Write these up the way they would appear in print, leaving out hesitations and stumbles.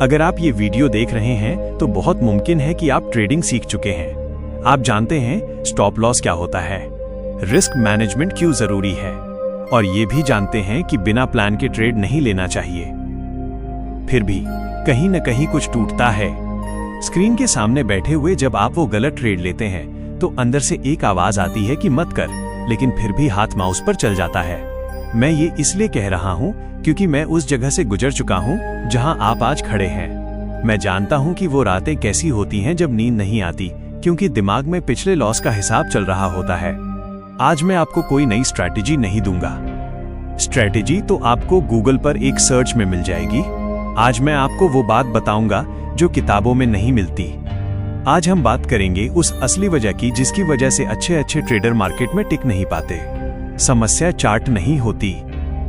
अगर आप ये वीडियो देख रहे हैं तो बहुत मुमकिन है कि आप ट्रेडिंग सीख चुके हैं। आप जानते हैं स्टॉप लॉस क्या होता है, रिस्क मैनेजमेंट क्यों जरूरी है, और ये भी जानते हैं कि बिना प्लान के ट्रेड नहीं लेना चाहिए। फिर भी कहीं न कहीं कुछ टूटता है। स्क्रीन के सामने बैठे हुए जब आप वो गलत ट्रेड लेते हैं तो अंदर से एक आवाज आती है कि मत कर, लेकिन फिर भी हाथ माउस पर चल जाता है। मैं ये इसलिए कह रहा हूँ क्योंकि मैं उस जगह से गुजर चुका हूँ जहाँ आप आज खड़े हैं। मैं जानता हूँ कि वो रातें कैसी होती हैं जब नींद नहीं आती, क्योंकि दिमाग में पिछले लॉस का हिसाब चल रहा होता है। आज मैं आपको कोई नई स्ट्रैटेजी नहीं दूंगा। स्ट्रैटेजी तो आपको गूगल पर एक सर्च में मिल जाएगी। आज मैं आपको वो बात बताऊंगा जो किताबों में नहीं मिलती। आज हम बात करेंगे उस असली वजह की जिसकी वजह से अच्छे ट्रेडर मार्केट में टिक नहीं पाते। समस्या चार्ट नहीं होती,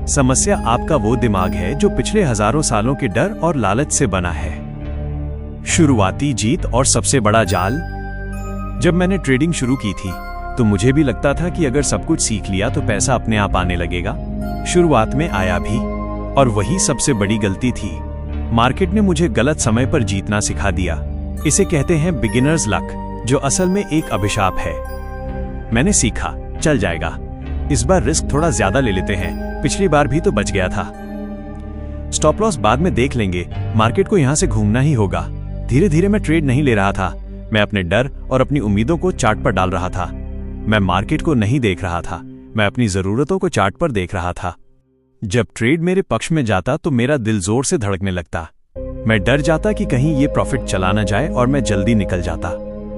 समस्या आपका वो दिमाग है जो पिछले हजारों सालों के डर और लालच से बना है। शुरुआती जीत और सबसे बड़ा जाल। जब मैंने ट्रेडिंग शुरू की थी तो मुझे भी लगता था कि अगर सब कुछ सीख लिया तो पैसा अपने आप आने लगेगा। शुरुआत में आया भी, और वही सबसे बड़ी गलती थी। मार्केट ने मुझे गलत समय पर जीतना सिखा दिया। इसे कहते हैं बिगिनर्स लक, जो असल में एक अभिशाप है। मैंने सीखा चल जाएगा, इस बार रिस्क थोड़ा ज्यादा ले लेते हैं, पिछली बार भी तो बच गया था। स्टॉप लॉस बाद में देख लेंगे, मार्केट को यहां से घूमना ही होगा। धीरे धीरे मैं ट्रेड नहीं ले रहा था, मैं अपने डर और अपनी उम्मीदों को चार्ट पर डाल रहा था। मैं मार्केट को नहीं देख रहा था, मैं अपनी जरूरतों को चार्ट पर देख रहा था। जब ट्रेड मेरे पक्ष में जाता तो मेरा दिल जोर से धड़कने लगता। मैं डर जाता कि कहीं ये प्रॉफिट चला न जाए और मैं जल्दी निकल जाता।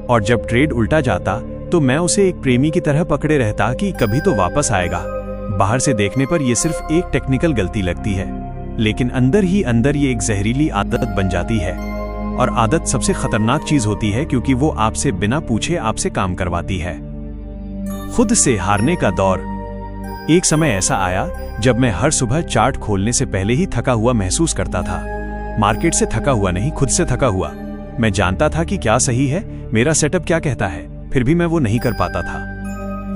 और जब ट्रेड उल्टा जाता तो मैं उसे एक प्रेमी की तरह पकड़े रहता कि कभी तो वापस आएगा। बाहर से देखने पर यह सिर्फ एक टेक्निकल गलती लगती है, लेकिन अंदर ही अंदर ये एक जहरीली आदत बन जाती है। और आदत सबसे खतरनाक चीज होती है क्योंकि वो आपसे बिना पूछे आपसे काम करवाती है। खुद से हारने का दौर। एक समय ऐसा आया जब मैं हर सुबह चार्ट खोलने से पहले ही थका हुआ महसूस करता था। मार्केट से थका हुआ नहीं, खुद से थका हुआ। मैं जानता था कि क्या सही है, मेरा सेटअप क्या कहता है, फिर भी मैं वो नहीं कर पाता था।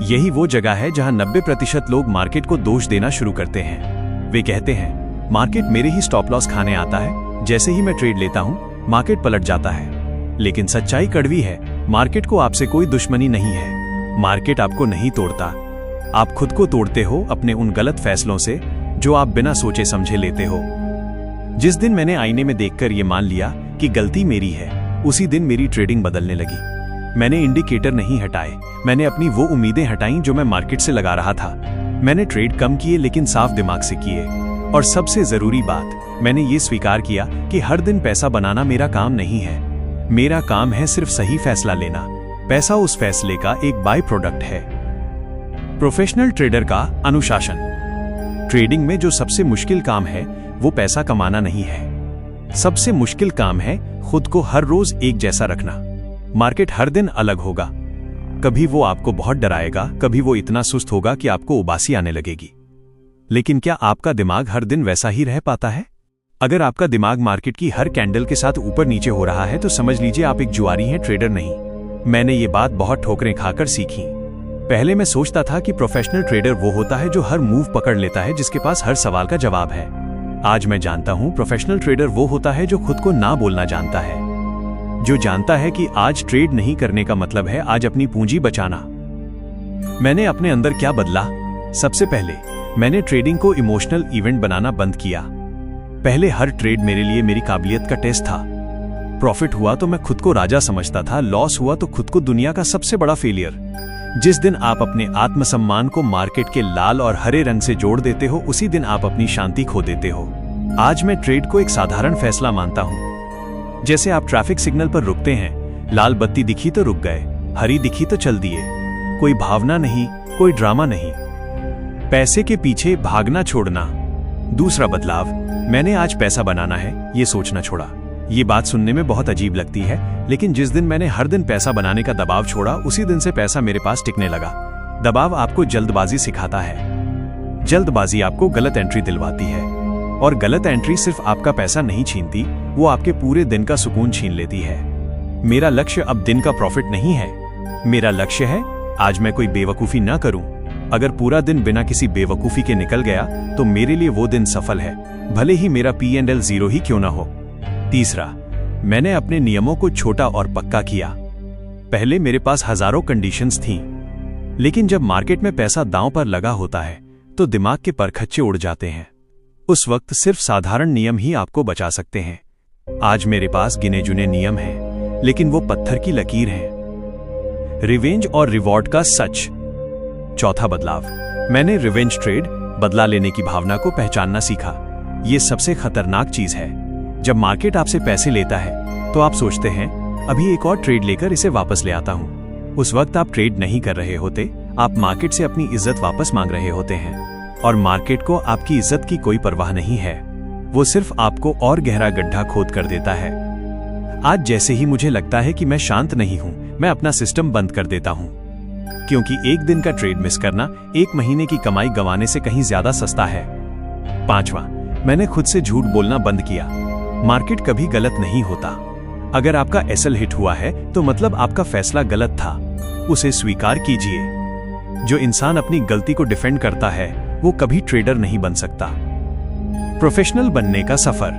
यही वो जगह है जहां 90% लोग मार्केट को दोष देना शुरू करते हैं। वे कहते हैं मार्केट मेरे ही स्टॉप लॉस खाने आता है, जैसे ही मैं ट्रेड लेता हूं मार्केट पलट जाता है। लेकिन सच्चाई कड़वी है, मार्केट को आपसे कोई दुश्मनी नहीं है। मार्केट आपको नहीं तोड़ता, आप खुद को तोड़ते हो अपने उन गलत फैसलों से जो आप बिना सोचे समझे लेते हो। जिस दिन मैंने आईने में देखकर ये मान लिया कि गलती मेरी है, उसी दिन मेरी ट्रेडिंग बदलने लगी। मैंने इंडिकेटर नहीं हटाए, मैंने अपनी वो उम्मीदें हटाई जो मैं मार्केट से लगा रहा था। मैंने ट्रेड कम किए लेकिन साफ दिमाग से किए। और सबसे जरूरी बात, मैंने ये स्वीकार किया कि हर दिन पैसा बनाना मेरा काम नहीं है। मेरा काम है सिर्फ सही फैसला लेना। पैसा उस फैसले का एक बाय प्रोडक्ट है। प्रोफेशनल ट्रेडर का अनुशासन। ट्रेडिंग में जो सबसे मुश्किल काम है वो पैसा कमाना नहीं है। सबसे मुश्किल काम है खुद को हर रोज एक जैसा रखना। मार्केट हर दिन अलग होगा। कभी वो आपको बहुत डराएगा, कभी वो इतना सुस्त होगा कि आपको उबासी आने लगेगी। लेकिन क्या आपका दिमाग हर दिन वैसा ही रह पाता है? अगर आपका दिमाग मार्केट की हर कैंडल के साथ ऊपर नीचे हो रहा है तो समझ लीजिए आप एक जुआरी हैं, ट्रेडर नहीं। मैंने ये बात बहुत ठोकरें खाकर सीखी। पहले मैं सोचता था कि प्रोफेशनल ट्रेडर वो होता है जो हर मूव पकड़ लेता है, जिसके पास हर सवाल का जवाब है। आज मैं जानता हूं प्रोफेशनल ट्रेडर वो होता है जो खुद को ना बोलना जानता है, जो जानता है कि आज ट्रेड नहीं करने का मतलब है आज अपनी पूंजी बचाना। मैंने अपने अंदर क्या बदला? सबसे पहले मैंने ट्रेडिंग को इमोशनल इवेंट बनाना बंद किया। पहले हर ट्रेड मेरे लिए मेरी काबिलियत का टेस्ट था। प्रॉफिट हुआ तो मैं खुद को राजा समझता था, लॉस हुआ तो खुद को दुनिया का सबसे बड़ा फेलियर। जिस दिन आप अपने आत्मसम्मान को मार्केट के लाल और हरे रंग से जोड़ देते हो, उसी दिन आप अपनी शांति खो देते हो। आज मैं ट्रेड को एक साधारण फैसला मानता हूं। जैसे आप ट्रैफिक सिग्नल पर रुकते हैं, लाल बत्ती दिखी तो रुक गए, हरी दिखी तो चल दिए। कोई भावना नहीं, कोई ड्रामा नहीं। पैसे के पीछे भागना छोड़ना। दूसरा बदलाव, मैंने आज पैसा बनाना है ये सोचना छोड़ा। ये बात सुनने में बहुत अजीब लगती है, लेकिन जिस दिन मैंने हर दिन पैसा बनाने का दबाव छोड़ा, उसी दिन से पैसा मेरे पास टिकने लगा। दबाव आपको जल्दबाजी सिखाता है। जल्दबाजी आपको गलत एंट्री दिलवाती है, और गलत एंट्री सिर्फ आपका पैसा नहीं छीनती, वो आपके पूरे दिन का सुकून छीन लेती है। मेरा लक्ष्य अब दिन का प्रॉफिट नहीं है, मेरा लक्ष्य है आज मैं कोई बेवकूफी ना करूं। अगर पूरा दिन बिना किसी बेवकूफी के निकल गया तो मेरे लिए वो दिन सफल है, भले ही मेरा P&L 0 ही क्यों ना हो। तीसरा, मैंने अपने नियमों को छोटा और पक्का किया। पहले मेरे पास हजारों कंडीशंस थीं, लेकिन जब मार्केट में पैसा दांव पर लगा होता है तो दिमाग के परखच्चे उड़ जाते हैं। उस वक्त सिर्फ साधारण नियम ही आपको बचा सकते हैं। आज मेरे पास गिने चुने नियम हैं, लेकिन वो पत्थर की लकीर हैं। रिवेंज और रिवॉर्ड का सच। चौथा बदलाव, मैंने रिवेंज ट्रेड, बदला लेने की भावना को पहचानना सीखा। ये सबसे खतरनाक चीज है। जब मार्केट आपसे पैसे लेता है तो आप सोचते हैं अभी एक और ट्रेड लेकर इसे वापस ले आता हूं। उस वक्त आप ट्रेड नहीं कर रहे होते, आप मार्केट से अपनी इज्जत वापस मांग रहे होते हैं। और मार्केट को आपकी इज्जत की कोई परवाह नहीं है, वो सिर्फ आपको और गहरा गड्ढा खोद कर देता है। आज जैसे ही मुझे लगता है कि मैं शांत नहीं हूं, मैं अपना सिस्टम बंद कर देता हूं, क्योंकि एक दिन का ट्रेड मिस करना एक महीने की कमाई गंवाने से कहीं ज्यादा सस्ता है। पांचवा, मैंने खुद से झूठ बोलना बंद किया। मार्केट कभी गलत नहीं होता। अगर आपका एसएल हिट हुआ है तो मतलब आपका फैसला गलत था, उसे स्वीकार कीजिए। जो इंसान अपनी गलती को डिफेंड करता है वो कभी ट्रेडर नहीं बन सकता। प्रोफेशनल बनने का सफर।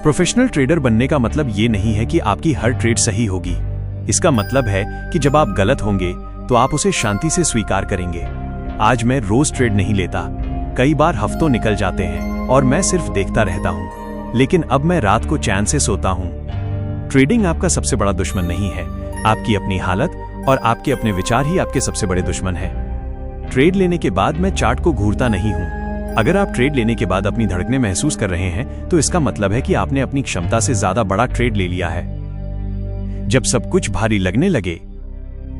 प्रोफेशनल ट्रेडर बनने का मतलब ये नहीं है कि आपकी हर ट्रेड सही होगी। इसका मतलब है कि जब आप गलत होंगे तो आप उसे शांति से स्वीकार करेंगे। आज मैं रोज ट्रेड नहीं लेता, कई बार हफ्तों निकल जाते हैं और मैं सिर्फ देखता रहता हूं, लेकिन अब मैं रात को चैन से सोता हूं। ट्रेडिंग आपका सबसे बड़ा दुश्मन नहीं है, आपकी अपनी हालत और आपके अपने विचार ही आपके सबसे बड़े दुश्मन हैं। ट्रेड लेने के बाद मैं चार्ट को घूरता नहीं हूं। अगर आप ट्रेड लेने के बाद अपनी धड़कनें महसूस कर रहे हैं तो इसका मतलब है कि आपने अपनी क्षमता से ज्यादा बड़ा ट्रेड ले लिया है। जब सब कुछ भारी लगने लगे,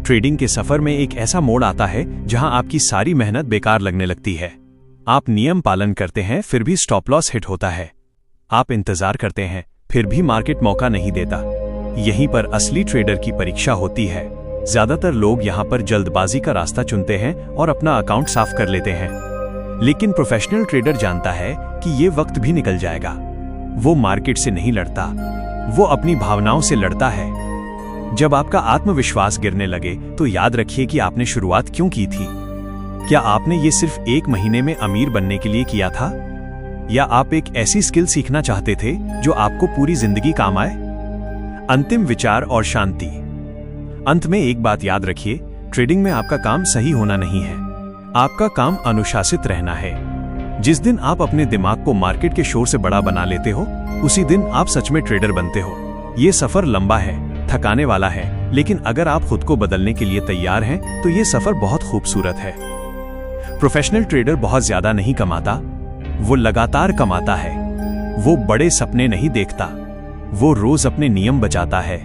ट्रेडिंग के सफर में एक ऐसा मोड़ आता है जहां आपकी सारी मेहनत बेकार लगने लगती है। आप नियम पालन करते हैं फिर भी स्टॉप लॉस हिट होता है। आप इंतजार करते हैं फिर भी मार्केट मौका नहीं देता। यहीं पर असली ट्रेडर की परीक्षा होती है। ज्यादातर लोग यहां पर जल्दबाजी का रास्ता चुनते हैं और अपना अकाउंट साफ कर लेते हैं, लेकिन प्रोफेशनल ट्रेडर जानता है कि ये वक्त भी निकल जाएगा। वो मार्केट से नहीं लड़ता, वो अपनी भावनाओं से लड़ता है। जब आपका आत्मविश्वास गिरने लगे तो याद रखिए कि आपने शुरुआत क्यों की थी। क्या आपने ये सिर्फ एक महीने में अमीर बनने के लिए किया था, या आप एक ऐसी स्किल सीखना चाहते थे जो आपको पूरी जिंदगी काम आए? अंतिम विचार और शांति। अंत में एक बात याद रखिए, ट्रेडिंग में आपका काम सही होना नहीं है, आपका काम अनुशासित रहना है। जिस दिन आप अपने दिमाग को मार्केट के शोर से बड़ा बना लेते हो, उसी दिन आप सच में ट्रेडर बनते हो। ये सफर लंबा है, थकाने वाला है, लेकिन अगर आप खुद को बदलने के लिए तैयार हैं तो ये सफर बहुत खूबसूरत है। प्रोफेशनल ट्रेडर बहुत ज्यादा नहीं कमाता, वो लगातार कमाता है। वो बड़े सपने नहीं देखता, वो रोज अपने नियम बचाता है।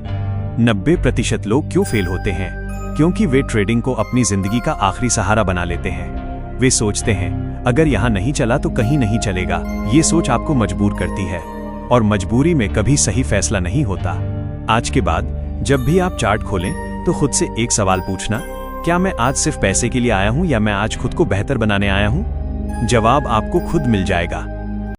90% लोग क्यों फेल होते हैं? क्योंकि वे ट्रेडिंग को अपनी जिंदगी का आखिरी सहारा बना लेते हैं। वे सोचते हैं अगर यहां नहीं चला तो कहीं नहीं चलेगा। ये सोच आपको मजबूर करती है, और मजबूरी में कभी सही फैसला नहीं होता। आज के बाद जब भी आप चार्ट खोलें तो खुद से एक सवाल पूछना, क्या मैं आज सिर्फ पैसे के लिए आया हूं या मैं आज खुद को बेहतर बनाने आया हूं? जवाब आपको खुद मिल जाएगा।